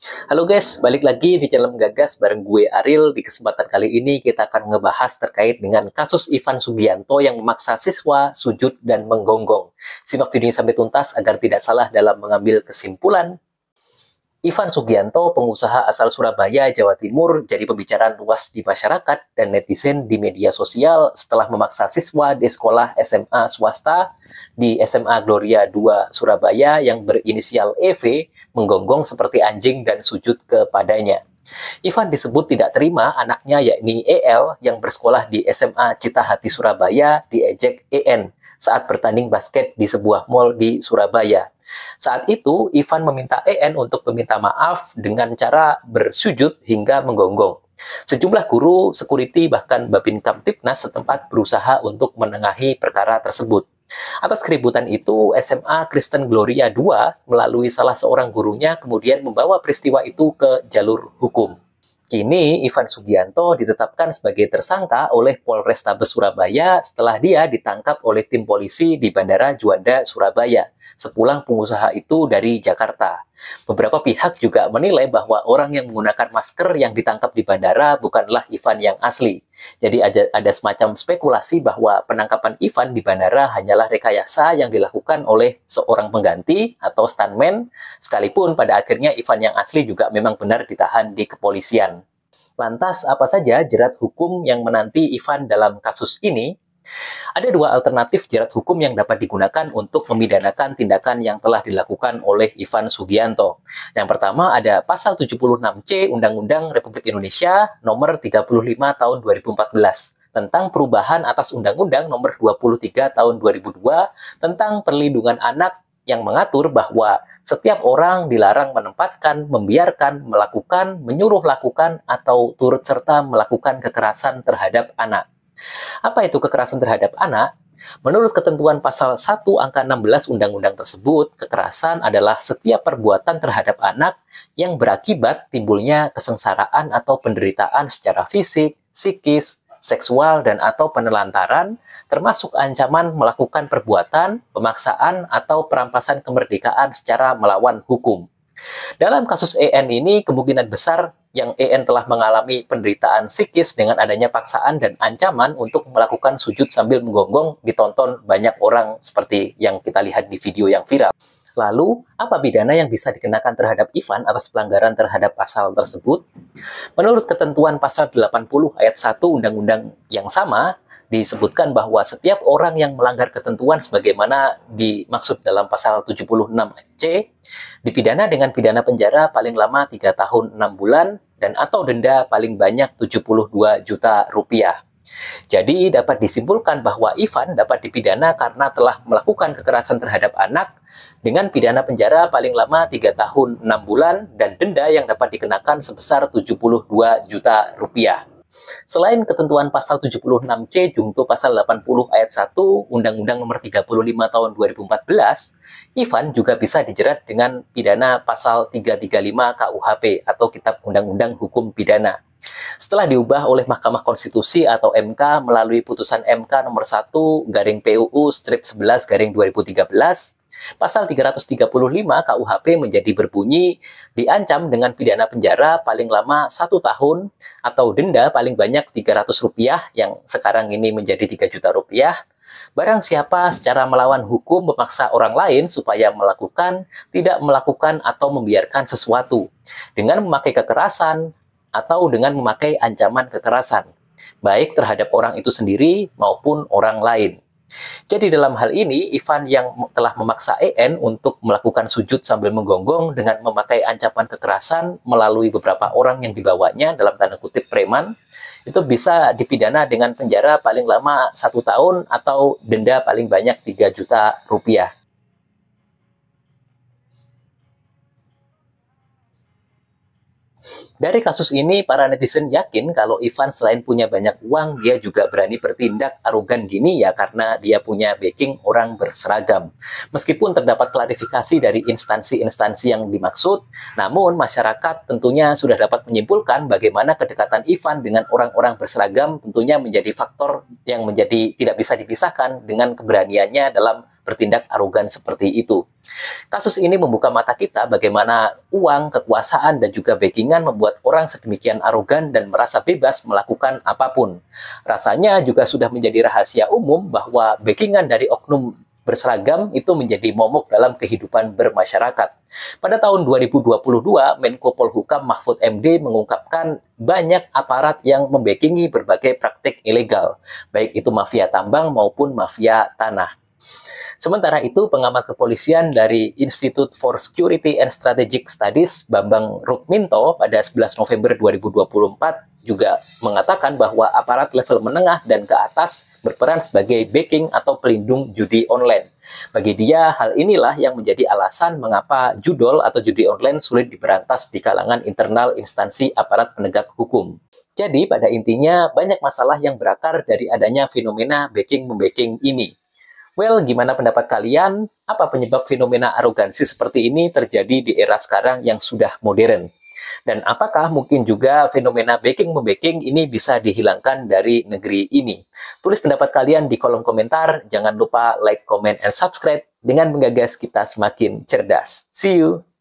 Halo guys, balik lagi di channel Menggagas bareng gue Ariel. Di kesempatan kali ini kita akan ngebahas terkait dengan kasus Ivan Sugianto yang memaksa siswa sujud dan menggonggong. Simak videonya sampai tuntas agar tidak salah dalam mengambil kesimpulan. Ivan Sugianto, pengusaha asal Surabaya, Jawa Timur, jadi pembicaraan luas di masyarakat dan netizen di media sosial setelah memaksa siswa di sekolah SMA swasta di SMA Gloria 2 Surabaya yang berinisial EV menggonggong seperti anjing dan sujud kepadanya. Ivan disebut tidak terima anaknya yakni EL yang bersekolah di SMA Citahati Surabaya diejek EN saat bertanding basket di sebuah mal di Surabaya. Saat itu, Ivan meminta EN untuk meminta maaf dengan cara bersujud hingga menggonggong. Sejumlah guru, security, bahkan Babin Kamtibnas setempat berusaha untuk menengahi perkara tersebut. Atas keributan itu, SMA Kristen Gloria 2 melalui salah seorang gurunya kemudian membawa peristiwa itu ke jalur hukum. Kini, Ivan Sugianto ditetapkan sebagai tersangka oleh Polrestabes Surabaya setelah dia ditangkap oleh tim polisi di Bandara Juanda, Surabaya, sepulang pengusaha itu dari Jakarta. Beberapa pihak juga menilai bahwa orang yang menggunakan masker yang ditangkap di bandara bukanlah Ivan yang asli. Jadi ada semacam spekulasi bahwa penangkapan Ivan di bandara hanyalah rekayasa yang dilakukan oleh seorang pengganti atau stuntman, sekalipun pada akhirnya Ivan yang asli juga memang benar ditahan di kepolisian. Lantas, apa saja jerat hukum yang menanti Ivan dalam kasus ini? Ada dua alternatif jerat hukum yang dapat digunakan untuk memidanakan tindakan yang telah dilakukan oleh Ivan Sugianto. Yang pertama ada pasal 76C Undang-Undang Republik Indonesia nomor 35 tahun 2014 tentang perubahan atas Undang-Undang nomor 23 tahun 2002 tentang perlindungan anak yang mengatur bahwa setiap orang dilarang menempatkan, membiarkan, melakukan, menyuruh lakukan, atau turut serta melakukan kekerasan terhadap anak. Apa itu kekerasan terhadap anak? Menurut ketentuan pasal 1 angka 16 undang-undang tersebut, kekerasan adalah setiap perbuatan terhadap anak yang berakibat timbulnya kesengsaraan atau penderitaan secara fisik, psikis, seksual, dan atau penelantaran, termasuk ancaman melakukan perbuatan, pemaksaan, atau perampasan kemerdekaan secara melawan hukum. Dalam kasus EN ini, kemungkinan besar yang EN telah mengalami penderitaan psikis dengan adanya paksaan dan ancaman untuk melakukan sujud sambil menggonggong ditonton banyak orang seperti yang kita lihat di video yang viral. Lalu, apa pidana yang bisa dikenakan terhadap Ivan atas pelanggaran terhadap pasal tersebut? Menurut ketentuan pasal 80 ayat 1 Undang-Undang yang sama, disebutkan bahwa setiap orang yang melanggar ketentuan sebagaimana dimaksud dalam pasal 76C dipidana dengan pidana penjara paling lama 3 tahun 6 bulan dan atau denda paling banyak 72 juta rupiah. Jadi dapat disimpulkan bahwa Ivan dapat dipidana karena telah melakukan kekerasan terhadap anak dengan pidana penjara paling lama 3 tahun 6 bulan dan denda yang dapat dikenakan sebesar 72 juta rupiah. Selain ketentuan pasal 76C junto pasal 80 ayat 1 Undang-Undang nomor 35 tahun 2014, Ivan juga bisa dijerat dengan pidana pasal 335 KUHP atau Kitab Undang-Undang Hukum Pidana. Setelah diubah oleh Mahkamah Konstitusi atau MK melalui putusan MK nomor 1 garing PUU strip 11 garing 2013, pasal 335 KUHP menjadi berbunyi diancam dengan pidana penjara paling lama 1 tahun atau denda paling banyak Rp300 yang sekarang ini menjadi 3 juta rupiah. Barang siapa secara melawan hukum memaksa orang lain supaya melakukan, tidak melakukan atau membiarkan sesuatu dengan memakai kekerasan atau dengan memakai ancaman kekerasan, baik terhadap orang itu sendiri maupun orang lain. Jadi dalam hal ini, Ivan yang telah memaksa EN untuk melakukan sujud sambil menggonggong dengan memakai ancaman kekerasan melalui beberapa orang yang dibawanya dalam tanda kutip preman, itu bisa dipidana dengan penjara paling lama 1 tahun atau denda paling banyak 3 juta rupiah. Dari kasus ini, para netizen yakin kalau Ivan selain punya banyak uang, dia juga berani bertindak arogan gini ya karena dia punya backing orang berseragam. Meskipun terdapat klarifikasi dari instansi-instansi yang dimaksud, namun masyarakat tentunya sudah dapat menyimpulkan bagaimana kedekatan Ivan dengan orang-orang berseragam tentunya menjadi faktor yang menjadi tidak bisa dipisahkan dengan keberaniannya dalam bertindak arogan seperti itu. Kasus ini membuka mata kita bagaimana uang, kekuasaan, dan juga backingan membuat orang sedemikian arogan dan merasa bebas melakukan apapun. Rasanya juga sudah menjadi rahasia umum bahwa backingan dari oknum berseragam itu menjadi momok dalam kehidupan bermasyarakat. Pada tahun 2022, Menko Polhukam Mahfud MD mengungkapkan banyak aparat yang membackingi berbagai praktik ilegal, baik itu mafia tambang maupun mafia tanah. Sementara itu, pengamat kepolisian dari Institute for Security and Strategic Studies, Bambang Rukminto, pada 11 November 2024 juga mengatakan bahwa aparat level menengah dan ke atas berperan sebagai backing atau pelindung judi online. Bagi dia, hal inilah yang menjadi alasan mengapa judol atau judi online sulit diberantas di kalangan internal instansi aparat penegak hukum. Jadi, pada intinya, banyak masalah yang berakar dari adanya fenomena backing-membacking ini. Well, gimana pendapat kalian? Apa penyebab fenomena arogansi seperti ini terjadi di era sekarang yang sudah modern? Dan apakah mungkin juga fenomena backing-membacking ini bisa dihilangkan dari negeri ini? Tulis pendapat kalian di kolom komentar. Jangan lupa like, comment, and subscribe dengan menggagas kita semakin cerdas. See you!